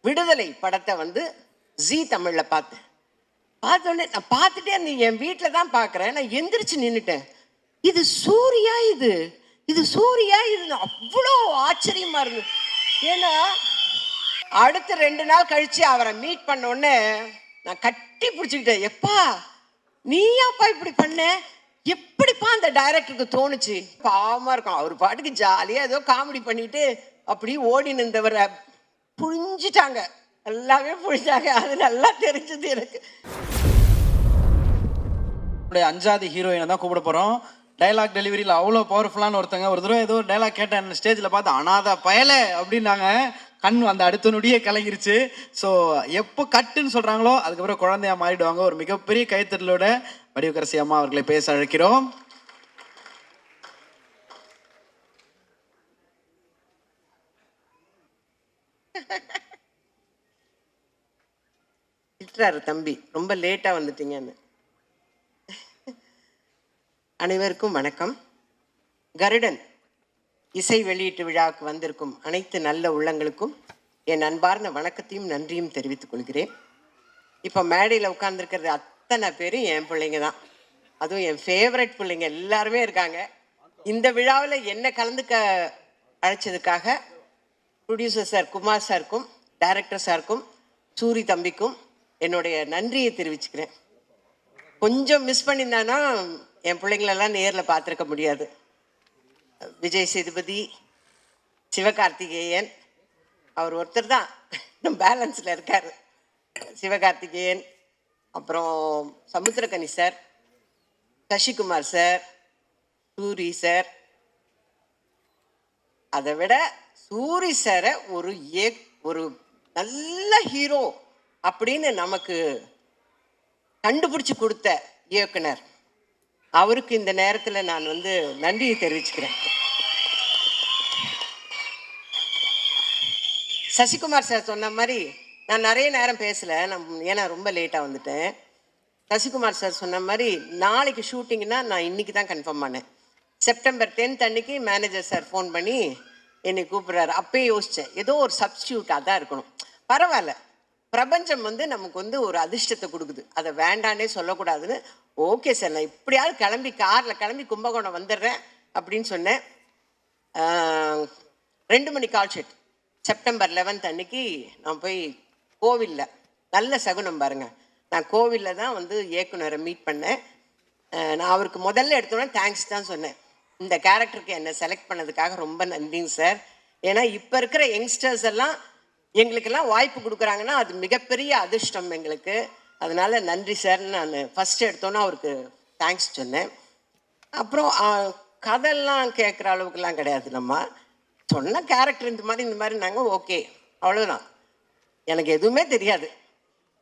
விடுதலை படத்தை வந்து ஜீ தமிழில் பார்த்தேன். பார்த்தோன்னே நான் பார்த்துட்டே அந்த என் வீட்டில் தான் பார்க்குறேன். நான் எந்திரிச்சு நின்றுட்டேன். இது சூர்யா, இது சூர்யா, இது அவ்வளோ ஆச்சரியமா இருந்தது. ஏன்னா அடுத்த 2 நாள் கழிச்சு அவரை மீட் பண்ண உடனே நான் கட்டி பிடிச்சிக்கிட்டேன். எப்பா நீயாப்பா இப்படி பண்ண, எப்படிப்பா அந்த டைரக்டருக்கு தோணுச்சு? பாவமா இருக்கும், அவர் பாட்டுக்கு ஜாலியாக ஏதோ காமெடி பண்ணிட்டு அப்படி ஓடி நின்றவரை புழிஞ்சிட்டாங்க, எல்லாமே புழிஞ்சாங்க. அது நல்லா தெரிஞ்சது எனக்கு. 5வது ஹீரோயினை தான் கூப்பிட போகிறோம். டைலாக் டெலிவரியில் அவ்வளோ பவர்ஃபுல்லான ஒருத்தங்க. ஒரு தடவை ஏதோ டைலாக் கேட்டேன் ஸ்டேஜில் பார்த்து, அனாத பயலை அப்படின்னாங்க. கண் அந்த அடுத்த நொடியே கலங்கிருச்சு. ஸோ எப்போ கட்டுன்னு சொல்கிறாங்களோ அதுக்கப்புறம் குழந்தையா மாறிடுவாங்க. ஒரு மிகப்பெரிய கைத்தறலோட வடிவக்கரசி அம்மா அவர்களை பேச அழைக்கிறோம். திட்டுறாரு தம்பி, ரொம்ப லேட்டாக வந்துட்டீங்கன்னு. அனைவருக்கும் வணக்கம். கருடன் இசை வெளியீட்டு விழாவுக்கு வந்திருக்கும் அனைத்து நல்ல உள்ளங்களுக்கும் என் அன்பார்ந்த வணக்கத்தையும் நன்றியும் தெரிவித்துக் கொள்கிறேன். இப்போ மேடையில் உட்கார்ந்துருக்கிறது அத்தனை பேரும் என் பிள்ளைங்க தான். அதுவும் என் ஃபேவரட் பிள்ளைங்க எல்லாருமே இருக்காங்க. இந்த விழாவில் என்ன கலந்துக்க அழைச்சதுக்காக ப்ரொடியூசர் சார் குமார் சாருக்கும் டைரக்டர் சாருக்கும் சூரி தம்பிக்கும் என்னுடைய நன்றியை தெரிவிச்சுக்கிறேன். கொஞ்சம் மிஸ் பண்ணியிருந்தானா என் பிள்ளைங்களெல்லாம் நேரில் பார்த்துருக்க முடியாது. விஜய் சேதுபதி, சிவகார்த்திகேயன், அவர் ஒருத்தர் தான் பேலன்ஸில் இருக்கார். சிவகார்த்திகேயன், அப்புறம் Samuthirakani sir, Sasikumar sir, Soori sir. அதை விட சூரி சாரை ஒரு நல்ல ஹீரோ அப்படின்னு நமக்கு கண்டுபிடிச்சி கொடுத்த இயக்குனர், அவருக்கு இந்த நேரத்தில் நான் வந்து நன்றியை தெரிவிச்சுக்கிறேன். சசிகுமார் சார் சொன்ன மாதிரி நான் நிறைய நேரம் பேசலை, ஏன்னா ரொம்ப லேட்டாக வந்துட்டேன். சசிகுமார் சார் சொன்ன மாதிரி நாளைக்கு ஷூட்டிங்னா நான் இன்றைக்கி தான் கன்ஃபார்ம் பண்ணேன். செப்டம்பர் 10 அன்னைக்கு மேனேஜர் சார் ஃபோன் பண்ணி என்னை கூப்பிட்றாரு. அப்பயே யோசித்தேன், ஏதோ ஒரு சப்ஸ்டியூட்டாக தான் இருக்கணும். பரவாயில்ல, பிரபஞ்சம் வந்து நமக்கு வந்து ஒரு அதிர்ஷ்டத்தை கொடுக்குது, அதை வேண்டானே சொல்லக்கூடாதுன்னு ஓகே சார் நான் இப்படியாவது காரில் கிளம்பி கும்பகோணம் வந்துடுறேன் அப்படின்னு சொன்னேன். 2 மணி கால் ஷீட். செப்டம்பர் 11 அன்னைக்கு நான் போய் கோவிலில், நல்ல சகுனம் பாருங்கள், நான் கோவிலில் தான் வந்து இயக்குனரை மீட் பண்ணேன். நான் அவருக்கு முதல்ல எடுத்தோன்னே தேங்க்ஸ் தான் சொன்னேன். இந்த கேரக்டருக்கு என்னை செலக்ட் பண்ணதுக்காக ரொம்ப நன்றிங்க சார். ஏன்னா இப்போ இருக்கிற யங்ஸ்டர்ஸ் எல்லாம் எங்களுக்கெல்லாம் வாய்ப்பு கொடுக்குறாங்கன்னா அது மிகப்பெரிய அதிர்ஷ்டம் எங்களுக்கு. அதனால் நன்றி சார்ன்னு நான் ஃபஸ்ட்டு எடுத்தோன்னே அவருக்கு தேங்க்ஸ் சொன்னேன். அப்புறம் கதையெல்லாம் கேட்குற அளவுக்குலாம் கிடையாது, நம்ம சொன்ன கேரக்டர் இந்த மாதிரி நாங்கள் ஓகே, அவ்வளோதான். எனக்கு எதுவுமே தெரியாது.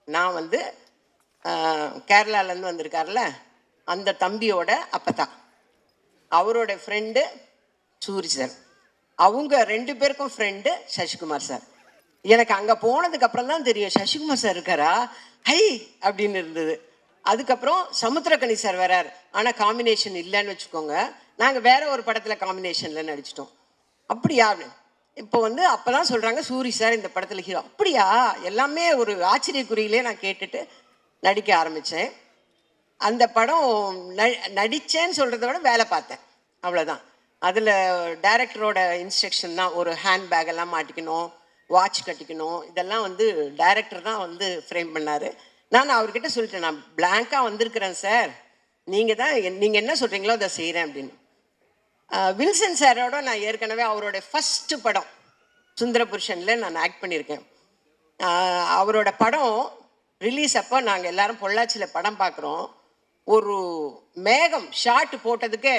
நான் வந்து கேரளாலேருந்து வந்திருக்கார்ல அந்த தம்பியோட அப்பதான், அவரோட ஃப்ரெண்டு சூரி சார், அவங்க 2 பேருக்கும் ஃப்ரெண்டு சசிகுமார் சார். எனக்கு அங்கே போனதுக்கப்புறம் தான் தெரியும் சசிகுமார் சார் இருக்காரா, ஹை அப்படின்னு இருந்தது. அதுக்கப்புறம் சமுத்திரக்கனி சார் வரார், ஆனால் காம்பினேஷன் இல்லைன்னு வச்சுக்கோங்க. நாங்கள் வேற ஒரு படத்தில் காம்பினேஷனில் நடிச்சிட்டோம். அப்படியா? இப்போ வந்து அப்போ தான் சொல்கிறாங்க சூரி சார் இந்த படத்தில் ஹீரோ. அப்படியா? எல்லாமே ஒரு ஆச்சரியக்குறியிலே நான் கேட்டுட்டு நடிக்க ஆரம்பித்தேன். அந்த படம் நடித்தேன்னு சொல்கிறத விட வேலை பார்த்தேன், அவ்வளோதான். அதில் டைரக்டரோட இன்ஸ்ட்ரக்ஷன் தான், ஒரு ஹேண்ட்பேக்கெல்லாம் மாட்டிக்கணும், வாட்ச் கட்டிக்கணும், இதெல்லாம் வந்து டைரக்டர் தான் வந்து ஃப்ரேம் பண்ணார். நான் அவர்கிட்ட சொல்லிட்டேன், நான் பிளாங்காக வந்திருக்கிறேன் சார், நீங்கள் என்ன சொல்கிறீங்களோ அதை செய்கிறேன் அப்படின்னு. வில்சன் சாரோட நான் ஏற்கனவே அவரோட ஃபஸ்ட்டு படம் சுந்தரபுருஷனில் நான் ஆக்ட் பண்ணியிருக்கேன். அவரோட படம் ரிலீஸ் அப்போ நாங்கள் எல்லாரும் பொள்ளாச்சியில் படம் பார்க்குறோம். ஒரு மேகம் ஷார்ட் போட்டதுக்கு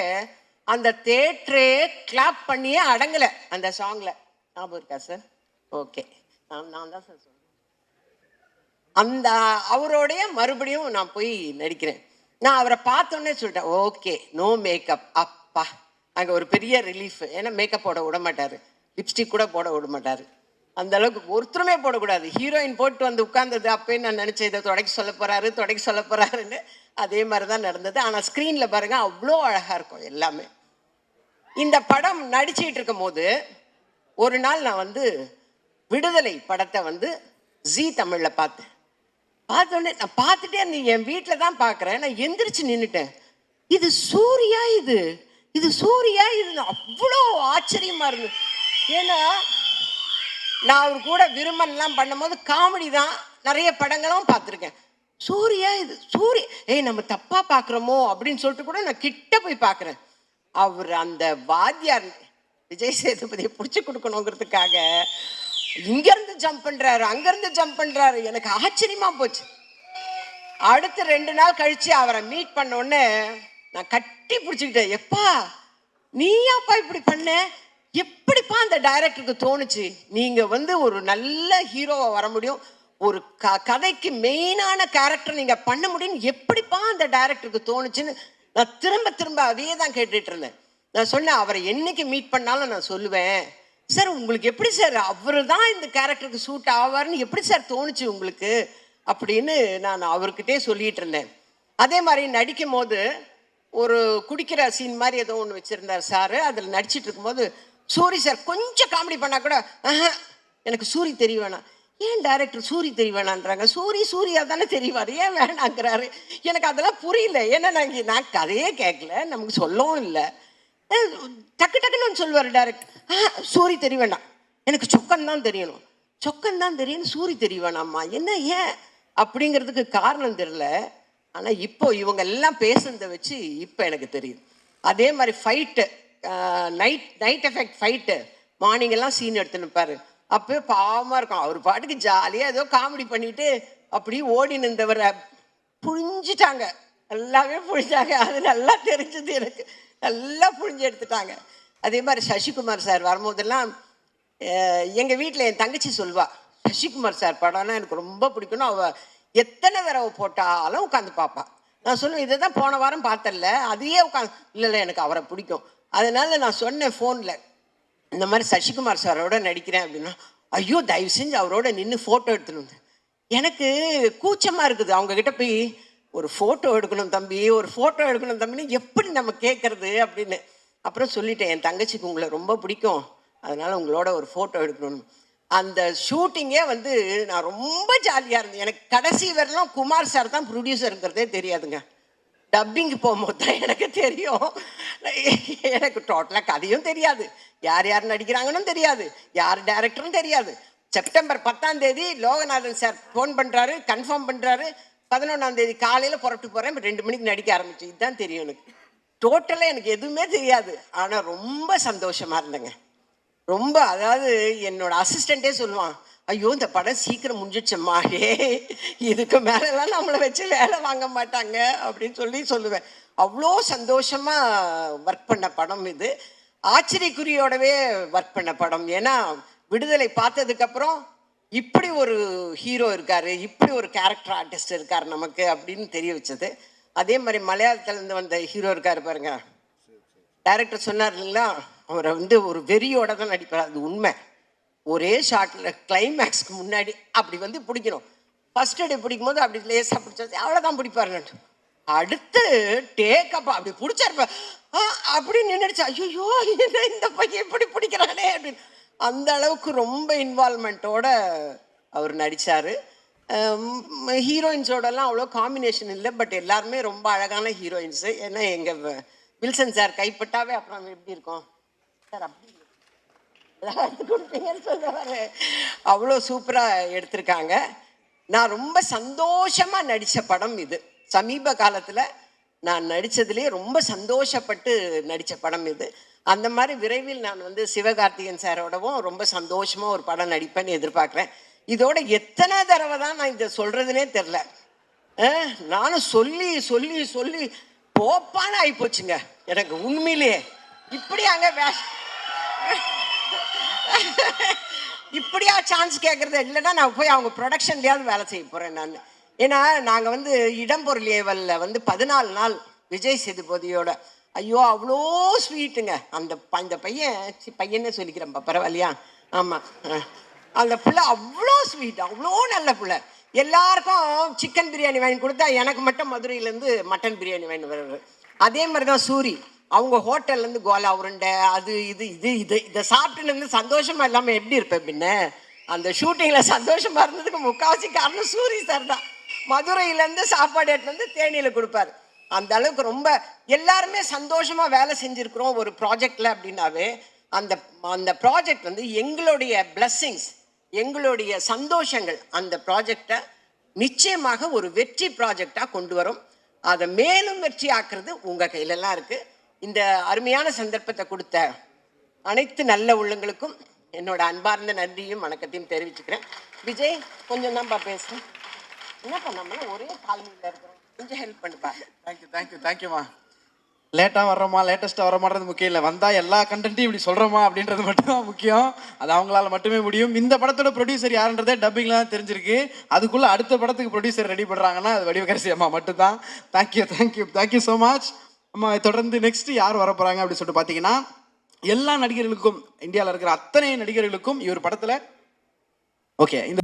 அந்த தேட்டரே கிளாப் பண்ணியே அடங்கலை அந்த சாங்கில். ஞாபகம் இருக்கா சார்? ஓகே, நான் தான் சார் சொன்னேன். அந்த அவரோடைய மறுபடியும் நான் போய் நடிக்கிறேன். நான் அவரை பார்த்தோன்னே சொல்லிட்டேன், ஓகே நோ மேக்கப். அப்பா, அங்கே ஒரு பெரிய ரிலீஃப். ஏன்னா மேக்கப் போட விட மாட்டார், லிப்ஸ்டிக் கூட போட விட மாட்டார். அந்த அளவுக்கு ஒருத்தருமே போடக்கூடாது. ஹீரோயின் போட்டு வந்து உட்கார்ந்தது அப்பயே நான் நினச்சேன், இதை தொடக்க சொல்ல போகிறாருன்னு. அதே மாதிரி தான் நடந்தது. ஆனால் ஸ்க்ரீனில் பாருங்கள் அவ்வளோ அழகாக இருக்கும் எல்லாமே. இந்த படம் நடிச்சுக்கிட்டு இருக்கும் போது ஒரு நாள் நான் வந்து விடுதலை படத்தை வந்து ஜீ தமிழில் பார்த்தேன். பார்த்தோன்னே நான் பார்த்துட்டே இருந்தேன், என் வீட்டில் தான் பார்க்குறேன். நான் எந்திரிச்சு நின்றுட்டேன். இது சூர்யா, இது சூர்யா, இது அவ்வளோ ஆச்சரியமாக இருந்தது. ஏன்னா நான் அவர் கூட விரும்பன்லாம் பண்ணும்போது காமெடி தான், நிறைய படங்களும் பார்த்துருக்கேன். சூர்யா, இது சூரிய நம்ம தப்பா பார்க்குறோமோ அப்படின்னு சொல்லிட்டு கூட நான் கிட்ட போய் பார்க்குறேன். அவர் அந்த வாத்தியார் விஜய் சேதுபதியை பிடிச்சி கொடுக்கணுங்கிறதுக்காக இங்கேருந்து ஜம்ப் பண்ணுறாரு, அங்கேருந்து ஜம்ப் பண்ணுறாரு. எனக்கு ஆச்சரியமா போச்சு. அடுத்த 2 நாள் கழிச்சு அவரை மீட் பண்ண உடனே நான் கட்டி பிடிச்சிக்கிட்டேன். எப்பா நீயாப்பா இப்படி பண்ண, எப்படிப்பா அந்த டைரக்டருக்கு தோணுச்சு? நீங்கள் வந்து ஒரு நல்ல ஹீரோவை வர முடியும், ஒரு கதைக்கு மெயினான கேரக்டர் நீங்கள் பண்ண முடியும், எப்படிப்பா அந்த டைரக்டருக்கு தோணுச்சுன்னு நான் திரும்ப திரும்ப அதையே தான் கேட்டுட்டு இருந்தேன். நான் சொன்னேன், அவரை என்னைக்கு மீட் பண்ணாலும் நான் சொல்லுவேன், சார் உங்களுக்கு எப்படி சார் அவர் தான் இந்த கேரக்டருக்கு சூட் ஆவார்னு எப்படி சார் தோணுச்சு உங்களுக்கு அப்படின்னு நான் அவர்கிட்டே சொல்லிட்டு இருந்தேன். அதே மாதிரி நடிக்கும் போது ஒரு குடிக்கிற சீன் மாதிரி ஏதோ ஒன்று வச்சுருந்தார் சார். அதில் நடிச்சிட்டு இருக்கும்போது, சூரி சார் கொஞ்சம் காமெடி பண்ணால் கூட எனக்கு சூரி தெரிய வேணாம். ஏன் டைரக்டர் சூரி தெரிய வேணான்றாங்க? சூர்யா தானே தெரிவார், ஏன் வேணாங்கிறாரு? எனக்கு அதெல்லாம் புரியல. ஏன்னா நான் கதையே கேட்கல, நமக்கு சொல்லவும் இல்லை. டக்கு டக்குன்னு ஒன்று சொல்லுவார் டைரக்டர், சூரி தெரிய வேண்டாம், எனக்கு சொக்கந்தான் தெரியணும், சொக்கந்தான் தெரியணும், சூரி தெரிய வேணாம்மா. என்ன ஏன் அப்படிங்கிறதுக்கு காரணம் தெரியல. ஆனால் இப்போ இவங்க எல்லாம் பேசுனதை வச்சு இப்போ எனக்கு தெரியுது. அதே மாதிரி fight, night effect fight, morning எல்லாம் சீன் எடுத்து நிற்பாரு. அப்போ பாவமாக இருக்கும். அவர் பாட்டுக்கு ஜாலியாக ஏதோ காமெடி பண்ணிட்டு அப்படி ஓடி நின்றவரை புழிஞ்சிட்டாங்க, எல்லாமே புழிஞ்சாங்க. அது நல்லா தெரிஞ்சது எனக்கு, நல்லா புழிஞ்சு எடுத்துட்டாங்க. அதே மாதிரி சசிகுமார் சார் வரும்போதெல்லாம் எங்கள் வீட்டில் என் தங்கச்சி சொல்வா, சசிகுமார் சார் படம்னா எனக்கு ரொம்ப பிடிக்கணும், அவள் எத்தனை தடவை போட்டாலும் உட்காந்து பார்ப்பா. நான் சொல்லுவேன், இதை தான் போன வாரம் பார்த்தல, அதையே உட்காந்து, இல்லை எனக்கு அவரை பிடிக்கும். அதனால நான் சொன்னேன் ஃபோனில், இந்த மாதிரி சசிகுமார் சாரோட நடிக்கிறேன் அப்படின்னா, ஐயோ தயவு செஞ்சு அவரோட நின்று ஃபோட்டோ எடுத்துன்னு. எனக்கு கூச்சமாக இருக்குது அவங்கக்கிட்ட போய் ஒரு ஃபோட்டோ எடுக்கணும் தம்பி, ஒரு ஃபோட்டோ எடுக்கணும் தம்பின்னு எப்படி நம்ம கேட்குறது அப்படின்னு. அப்புறம் சொல்லிட்டேன், என் தங்கச்சிக்கு உங்களை ரொம்ப பிடிக்கும், அதனால் உங்களோட ஒரு ஃபோட்டோ எடுக்கணும்னு. அந்த ஷூட்டிங்கே வந்து நான் ரொம்ப ஜாலியாக இருந்தேன். எனக்கு கடைசி வரலாம் குமார் சார் தான் ப்ரொடியூசருங்கிறதே தெரியாதுங்க. டப்பிங்கு போகும்போது தான் எனக்கு தெரியும். எனக்கு டோட்டலாக கதையும் தெரியாது, யார் யார் நடிக்கிறாங்கன்னு தெரியாது, யார் டைரக்டரும் தெரியாது. செப்டம்பர் 10ஆம் தேதி லோகநாதன் சார் ஃபோன் பண்ணுறாரு, கன்ஃபார்ம் பண்ணுறாரு, 11ஆம் தேதி காலையில் புறப்பட்டு போகிறேன், 2 மணிக்கு நடிக்க ஆரம்பிச்சு. இதுதான் தெரியும் எனக்கு. டோட்டலாக எனக்கு எதுவுமே தெரியாது. ஆனால் ரொம்ப சந்தோஷமாக இருந்தேங்க, ரொம்ப. அதாவது என்னோட அசிஸ்டண்ட்டே சொல்லுவான், ஐயோ இந்த படம் சீக்கிரம் முடிஞ்சிடுச்சம்மா, இதுக்கு மேலெல்லாம் நம்மளை வச்சு வேலை வாங்க மாட்டாங்க அப்படின்னு சொல்லுவேன். அவ்வளோ சந்தோஷமாக ஒர்க் பண்ண படம் இது. ஆச்சரியக்குறியோடவே ஒர்க் பண்ண படம். ஏன்னா விடுதலை பார்த்ததுக்கப்புறம் இப்படி ஒரு ஹீரோ இருக்கார், இப்படி ஒரு கேரக்டர் ஆர்டிஸ்ட் இருக்கார் நமக்கு அப்படின்னு தெரிய வச்சது. அதே மாதிரி மலையாளத்துலேருந்து வந்த ஹீரோ இருக்கார் பாருங்க, டைரக்டர் சொன்னார் இல்லைங்களா, அவரை வந்து ஒரு வெறியோட தான் நடிப்பார். அது உண்மை. ஒரே ஷாட்டில் கிளைமேக்ஸ்க்கு முன்னாடி அப்படி வந்து பிடிக்கணும். ஃபர்ஸ்ட் டே பிடிக்கும் போது அப்படி லேசாக பிடிச்சாச்சு, அவ்வளோதான் பிடிப்பாருன்னு. அடுத்து டேக்கப் அப்படி பிடிச்சாருப்ப அப்படி நின்றுடுச்சு. ஐயோ என்ன இந்த பையன் எப்படி பிடிக்கிறானே அப்படின்னு. அந்த அளவுக்கு ரொம்ப இன்வால்மெண்ட்டோட அவர் நடித்தார். ஹீரோயின்ஸோடலாம் அவ்வளோ காம்பினேஷன் இல்லை, பட் எல்லாருமே ரொம்ப அழகான ஹீரோயின்ஸு. ஏன்னா எங்கள் வில்சன் சார் கைப்பட்டாவே அப்புறம் எப்படி இருக்கும் சார், அப்படி கொடுப்பீங்கன்னு சொல்லுவார். அவ்வளோ சூப்பராக எடுத்திருக்காங்க. நான் ரொம்ப சந்தோஷமாக நடித்த படம் இது. சமீப காலத்தில் நான் நடித்ததுலேயே ரொம்ப சந்தோஷப்பட்டு நடித்த படம் இது. அந்த மாதிரி விரைவில் நான் வந்து சிவகார்த்திகேயன் சாரோடவும் ரொம்ப சந்தோஷமாக ஒரு படம் நடிப்பேன்னு எதிர்பார்க்குறேன். இதோட எத்தனை தடவை தான் நான் இதை சொல்கிறதுனே தெரில. நானும் சொல்லி சொல்லி சொல்லி போப்பான்னு ஆகிப்போச்சுங்க எனக்கு உண்மையிலேயே. இப்படி அங்கே இப்படியா சான்ஸ் கேட்குறது, இல்லைன்னா நான் போய் அவங்க ப்ரொடக்ஷன்லேயாவது வேலை செய்ய போகிறேன் நான். ஏன்னா நாங்கள் வந்து இடம்பொருள் ஏவலில் வந்து 14 நாள் விஜய் சேதுபதியோட, ஐயோ அவ்வளோ ஸ்வீட்டுங்க அந்த பையனே சொல்லிக்கிறேன்ப்பா, பரவாயில்லையா? ஆமாம், அந்த பிள்ளை அவ்வளோ ஸ்வீட், அவ்வளோ நல்ல பிள்ளை. எல்லாருக்கும் சிக்கன் பிரியாணி வாங்கி கொடுத்தா எனக்கு மட்டும் மதுரையிலேருந்து மட்டன் பிரியாணி வாங்கி வர்றது. அதே மாதிரி தான் சூரி, அவங்க ஹோட்டல்லேருந்து கோலா உருண்டை அது இதை சாப்பிட்டுன்னு சந்தோஷமாக இல்லாமல் எப்படி இருப்பேன் பின்ன. அந்த ஷூட்டிங்கில் சந்தோஷமாக இருந்ததுக்கு முக்கால்வாசி காரணம் சூரி சார் தான். மதுரையிலேருந்து சாப்பாடு எடுத்து வந்து தேனியில் கொடுப்பாரு. அந்த அளவுக்கு ரொம்ப எல்லாருமே சந்தோஷமாக வேலை செஞ்சுருக்குறோம் ஒரு ப்ராஜெக்டில் அப்படின்னாவே அந்த அந்த ப்ராஜெக்ட் வந்து எங்களுடைய பிளஸ்ஸிங்ஸ், எங்களுடைய சந்தோஷங்கள் அந்த ப்ராஜெக்டை நிச்சயமாக ஒரு வெற்றி ப்ராஜெக்டாக கொண்டு வரும். அதை மேலும் வெற்றி ஆக்குறது உங்கள் கையிலலாம் இருக்குது. இந்த அருமையான சந்தர்ப்பத்தை கொடுத்த அனைத்து நல்ல உள்ளங்களுக்கும் என்னோட அன்பார்ந்த நன்றியும் வணக்கத்தையும் தெரிவிச்சுக்கிறேன். விஜய் கொஞ்சம் தான்ப்பா பேசுகிறேன். என்ன பண்ணாமல் ஒரே காலனியில் இருக்கிறோம், கொஞ்சம் ஹெல்ப் பண்ணுப்பா. தேங்க்யூம்மா. லேட்டாக வர்றோமா லேட்டஸ்ட்டாக வரோமான்றது முக்கியம் இல்லை, வந்தால் எல்லா கண்டென்ட்டையும் இப்படி சொல்கிறோமா அப்படின்றது மட்டும்தான் முக்கியம். அது அவங்களால மட்டுமே முடியும். இந்த படத்தோட ப்ரொடியூசர் யாருன்றதே டப்பிங்கில் தான் தெரிஞ்சிருக்கு. அதுக்குள்ளே அடுத்த படத்துக்கு ப்ரொடியூசர் ரெடி பண்ணுறாங்கன்னா அது வடிவகரசி அம்மா மட்டும்தான். தேங்க்யூ ஸோ மச் அம்மா. தொடர்ந்து நெக்ஸ்ட் யார் வர போகிறாங்க அப்படின்னு சொல்லிட்டு பார்த்தீங்கன்னா, எல்லா நடிகர்களுக்கும், இந்தியாவில் இருக்கிற அத்தனை நடிகர்களுக்கும் இவர் படத்தில் ஓகே இந்த